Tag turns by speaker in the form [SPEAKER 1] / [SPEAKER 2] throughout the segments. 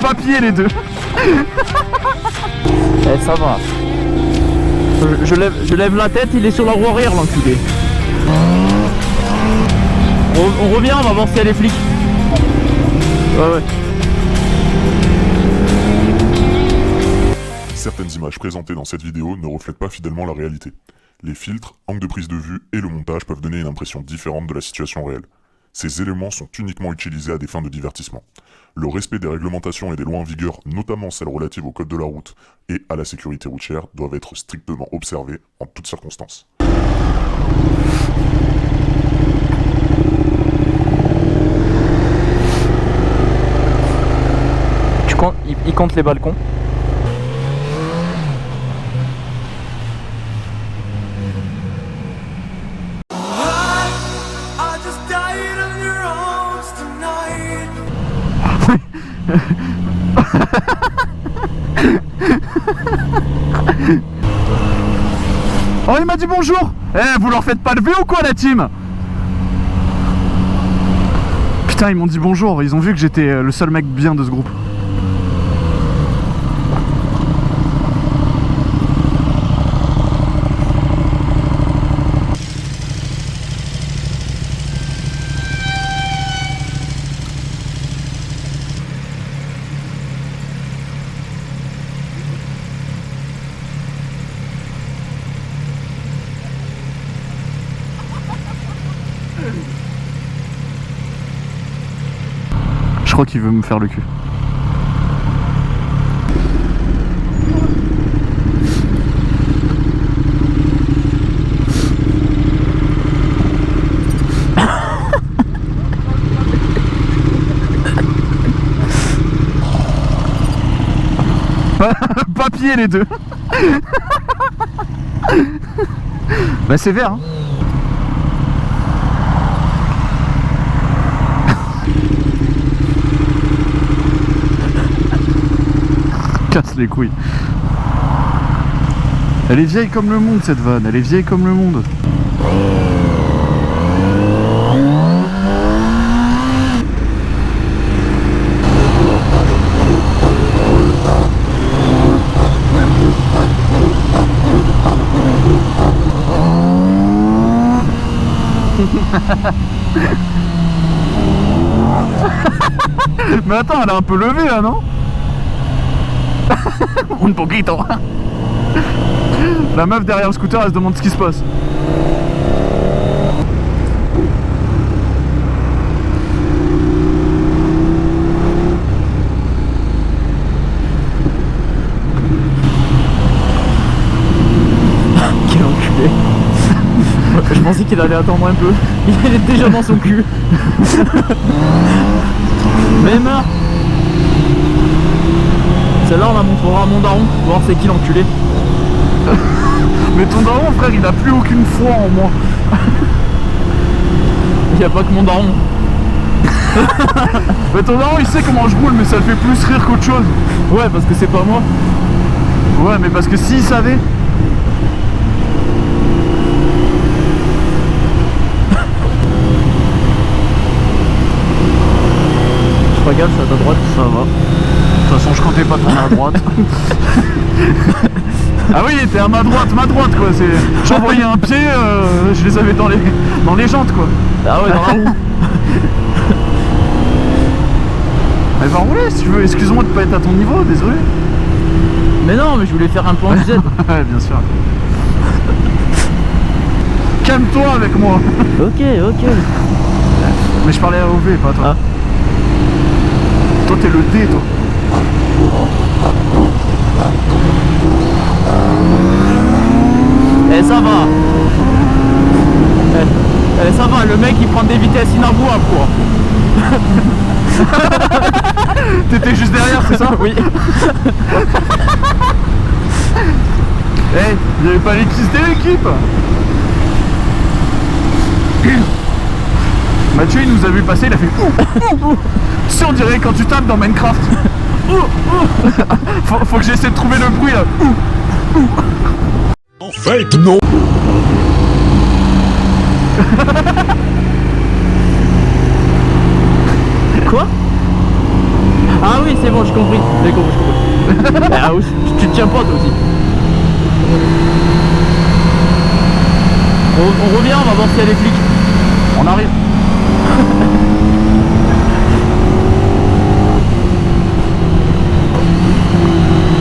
[SPEAKER 1] Papier les deux.
[SPEAKER 2] Eh, ça va. Je lève la tête, il est sur la roue arrière, l'enculé. On revient, on va voir s'il y a les flics. Ouais.
[SPEAKER 3] Certaines images présentées dans cette vidéo ne reflètent pas fidèlement la réalité. Les filtres, angles de prise de vue et le montage peuvent donner une impression différente de la situation réelle. Ces éléments sont uniquement utilisés à des fins de divertissement. Le respect des réglementations et des lois en vigueur, notamment celles relatives au code de la route et à la sécurité routière, doivent être strictement observés en toutes circonstances.
[SPEAKER 2] Il compte les balcons.
[SPEAKER 1] Oh, il m'a dit bonjour. Eh, vous leur faites pas lever ou quoi, la team? Putain, ils m'ont dit bonjour, ils ont vu que j'étais le seul mec bien de ce groupe. Je crois qu'il veut me faire le cul. Papier les deux. Bah c'est vert hein. Casse les couilles. Elle est vieille comme le monde cette vanne, elle est vieille comme le monde. Mais attends, elle est un peu levée là, non? Un poquito. La meuf derrière le scooter, elle se demande ce qui se passe.
[SPEAKER 2] Quel enculé. Je pensais qu'il allait attendre un peu. Il est déjà dans son cul. Mais meurs. Celle-là on la montrera à mon daron, voir c'est qui l'enculé.
[SPEAKER 1] Mais ton daron frère il a plus aucune foi en moi.
[SPEAKER 2] Il n'y a pas que mon daron.
[SPEAKER 1] Mais ton daron il sait comment je roule mais ça le fait plus rire qu'autre chose.
[SPEAKER 2] Ouais parce que c'est pas moi.
[SPEAKER 1] Ouais mais parce que s'il savait.
[SPEAKER 2] Je regarde, c'est à ta droite.
[SPEAKER 1] Ça va. De toute façon je comptais pas tourner à droite. Ah oui t'es à ma droite quoi. J'envoyais un pied, je les avais dans les jantes quoi.
[SPEAKER 2] Ah ouais dans la roue.
[SPEAKER 1] Elle va rouler si tu veux, excuse-moi de pas être à ton niveau, désolé.
[SPEAKER 2] Mais non mais je voulais faire un plan du Z.
[SPEAKER 1] Ouais bien sûr. Calme-toi avec moi.
[SPEAKER 2] Ok.
[SPEAKER 1] Mais je parlais à OV pas à toi.
[SPEAKER 2] Ah.
[SPEAKER 1] Toi t'es le D toi.
[SPEAKER 2] Eh ça va. Ça va, le mec il prend des vitesses inavouables quoi.
[SPEAKER 1] T'étais juste derrière c'est ça?
[SPEAKER 2] Oui.
[SPEAKER 1] Hey, il avait pas l'électricité l'équipe. Mathieu il nous a vu passer, il a fait ouh. Tu sais on dirait quand tu tapes dans Minecraft. Faut que j'essaie de trouver le bruit là.
[SPEAKER 3] En fait, non.
[SPEAKER 2] Quoi? Ah oui, c'est bon, j'ai compris. J'ai compris. Ah, oui, tu te tiens pas toi aussi. On revient, on va voir s'il y a les flics.
[SPEAKER 1] On arrive.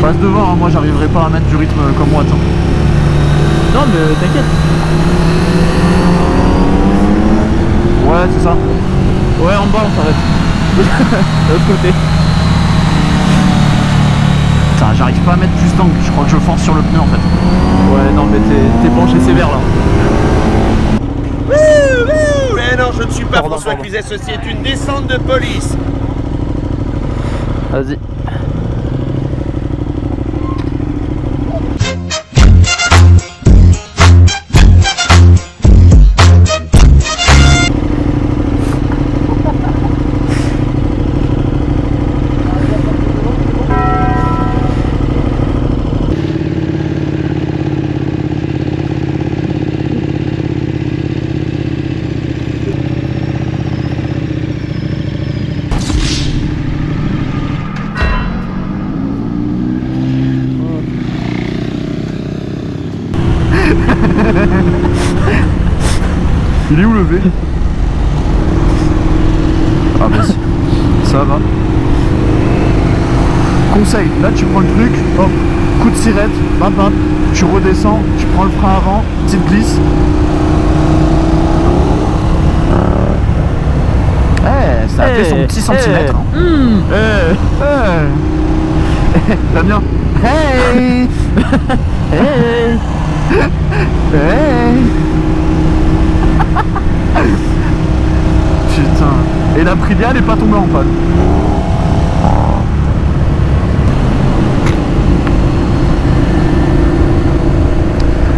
[SPEAKER 1] Passe devant, hein, moi j'arriverai pas à mettre du rythme comme moi, attends.
[SPEAKER 2] Non mais t'inquiète.
[SPEAKER 1] Ouais, c'est ça.
[SPEAKER 2] Ouais, en bas on s'arrête. De l'autre côté.
[SPEAKER 1] Putain, j'arrive pas à mettre plus d'angle, je crois que je force sur le pneu en fait.
[SPEAKER 2] Ouais, non mais t'es penché sévère là.
[SPEAKER 4] Mais non, je ne suis pas
[SPEAKER 2] Pardon,
[SPEAKER 4] François
[SPEAKER 2] pardon.
[SPEAKER 4] Cluzet, ceci est une descente de police.
[SPEAKER 2] Vas-y.
[SPEAKER 1] Il est où le V? Ah bah si. Ça va. Conseil, là tu prends le truc, hop, coup de sirette, bam bam, tu redescends, tu prends le frein avant, petite glisse. Ça a fait son petit centimètre. Damien. Hey.
[SPEAKER 2] Hey.
[SPEAKER 1] Hey. Putain. Et la Aprilia elle est pas tombée en panne.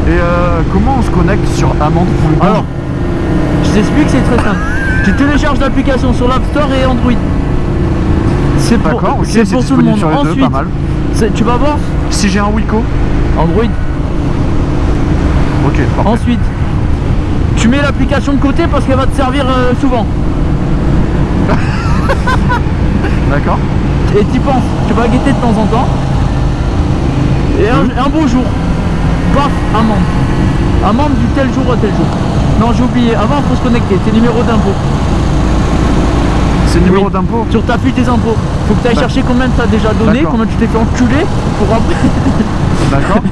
[SPEAKER 1] Et comment on se connecte sur amande.com?
[SPEAKER 2] Alors, je t'explique, c'est très simple. Tu télécharges l'application sur l'App Store et Android. C'est pour,
[SPEAKER 1] D'accord, ok,
[SPEAKER 2] c'est pour tout le
[SPEAKER 1] disponible
[SPEAKER 2] monde.
[SPEAKER 1] sur les deux,
[SPEAKER 2] Ensuite,
[SPEAKER 1] pas mal.
[SPEAKER 2] tu vas voir
[SPEAKER 1] Si j'ai un Wico.
[SPEAKER 2] Android.
[SPEAKER 1] Ok, parfait.
[SPEAKER 2] Ensuite, tu mets l'application de côté parce qu'elle va te servir souvent.
[SPEAKER 1] D'accord.
[SPEAKER 2] Et t'y penses, tu vas guetter de temps en temps. Et un beau jour, paf, amende. Amende du tel jour à tel jour. Non, j'ai oublié, avant il faut se connecter, tes numéros d'impôt.
[SPEAKER 1] C'est le numéro
[SPEAKER 2] Oui.
[SPEAKER 1] d'impôt.
[SPEAKER 2] Sur ta fiche des impôts. Faut que tu ailles
[SPEAKER 1] Bah.
[SPEAKER 2] chercher combien t'as déjà donné,
[SPEAKER 1] D'accord.
[SPEAKER 2] combien tu t'es fait enculer pour après.
[SPEAKER 1] D'accord.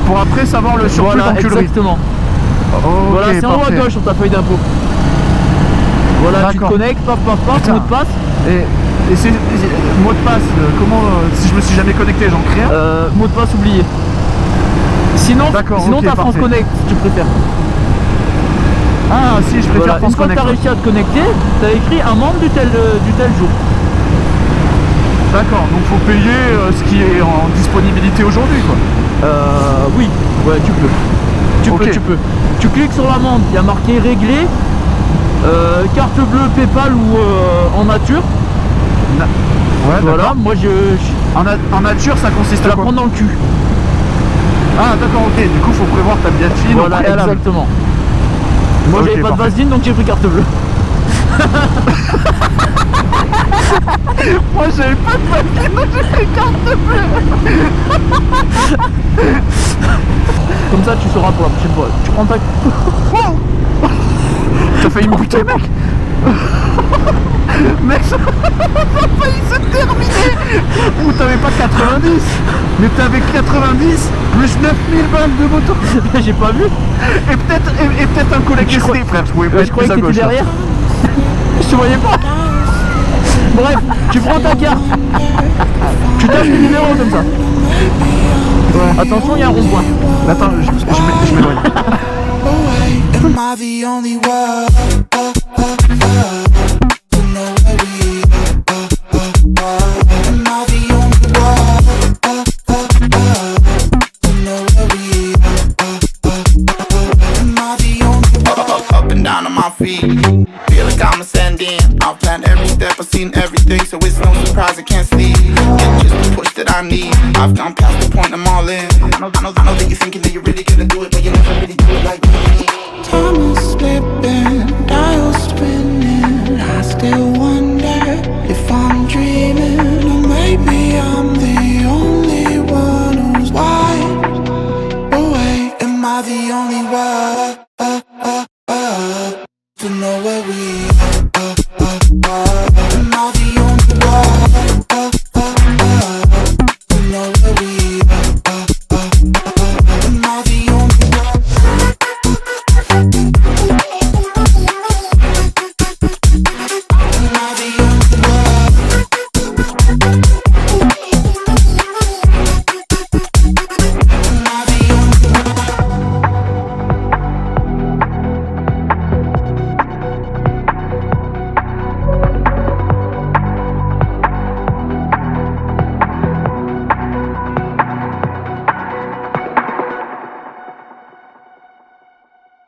[SPEAKER 1] Pour après savoir le surplus
[SPEAKER 2] Voilà,
[SPEAKER 1] d'enculerie.
[SPEAKER 2] exactement.
[SPEAKER 1] Ok,
[SPEAKER 2] Voilà, c'est en haut à
[SPEAKER 1] parfait.
[SPEAKER 2] gauche sur ta feuille d'impôt. Voilà, tu te
[SPEAKER 1] D'accord.
[SPEAKER 2] connectes, paf, paf, paf,
[SPEAKER 1] Putain.
[SPEAKER 2] mot de passe.
[SPEAKER 1] Et c'est mot de passe, comment si je me suis jamais connecté, j'en crée un?
[SPEAKER 2] Mot de passe oublié. Sinon,
[SPEAKER 1] D'accord,
[SPEAKER 2] sinon
[SPEAKER 1] ok,
[SPEAKER 2] t'as France
[SPEAKER 1] parfait.
[SPEAKER 2] Connect, si tu préfères.
[SPEAKER 1] Ah si, je préfère
[SPEAKER 2] Voilà.
[SPEAKER 1] France
[SPEAKER 2] Une fois que
[SPEAKER 1] Connect.
[SPEAKER 2] t'as réussi à te connecter, t'as écrit amende du tel jour.
[SPEAKER 1] D'accord, donc faut payer ce qui est en disponibilité aujourd'hui quoi.
[SPEAKER 2] Oui, ouais, tu peux.
[SPEAKER 1] Ok.
[SPEAKER 2] Tu peux. Tu cliques sur l'amende, il y a marqué régler, carte bleue, PayPal ou en nature.
[SPEAKER 1] Ouais,
[SPEAKER 2] Voilà,
[SPEAKER 1] d'accord.
[SPEAKER 2] moi je
[SPEAKER 1] En nature, ça consiste
[SPEAKER 2] te
[SPEAKER 1] à
[SPEAKER 2] la
[SPEAKER 1] quoi?
[SPEAKER 2] prends dans le cul.
[SPEAKER 1] Ah d'accord, ok, du coup faut prévoir ta biatine au
[SPEAKER 2] Voilà,
[SPEAKER 1] préalable.
[SPEAKER 2] exactement. Moi
[SPEAKER 1] Ok,
[SPEAKER 2] j'avais pas de
[SPEAKER 1] parfait.
[SPEAKER 2] vaseline donc j'ai pris carte bleue.
[SPEAKER 1] Moi j'avais pas de papier, donc j'ai pris carte bleue.
[SPEAKER 2] Comme ça tu sauras pour la prochaine fois. Tu prends ta.
[SPEAKER 1] Wow. T'as failli me buter mec. Mec, ça a failli se terminer. Ou t'avais pas 90, mais t'avais 90 plus 9000 balles de moto.
[SPEAKER 2] J'ai pas vu.
[SPEAKER 1] Et peut-être un collègue
[SPEAKER 2] Je crois-
[SPEAKER 1] SD, frère. Je pouvais pas
[SPEAKER 2] Je
[SPEAKER 1] être
[SPEAKER 2] croyais
[SPEAKER 1] plus
[SPEAKER 2] que
[SPEAKER 1] à
[SPEAKER 2] t'étais
[SPEAKER 1] gauche. là.
[SPEAKER 2] derrière. Je te voyais pas. Bref, tu prends ta carte. Tu tapes le numéro comme ça.
[SPEAKER 1] Ouais.
[SPEAKER 2] Attention, il y a un rond-point.
[SPEAKER 1] Attends, je m'éloigne.
[SPEAKER 5] Am I the only one to know where we are? Am I the only one to know where we are? Am I the only one? Up and down on my feet, feel like I'm ascending. I've planned every step, I've seen everything, so it's no surprise I can't sleep. It's just the push that I need. I've gone past the point, I'm all in. I know that you're thinking that you really can.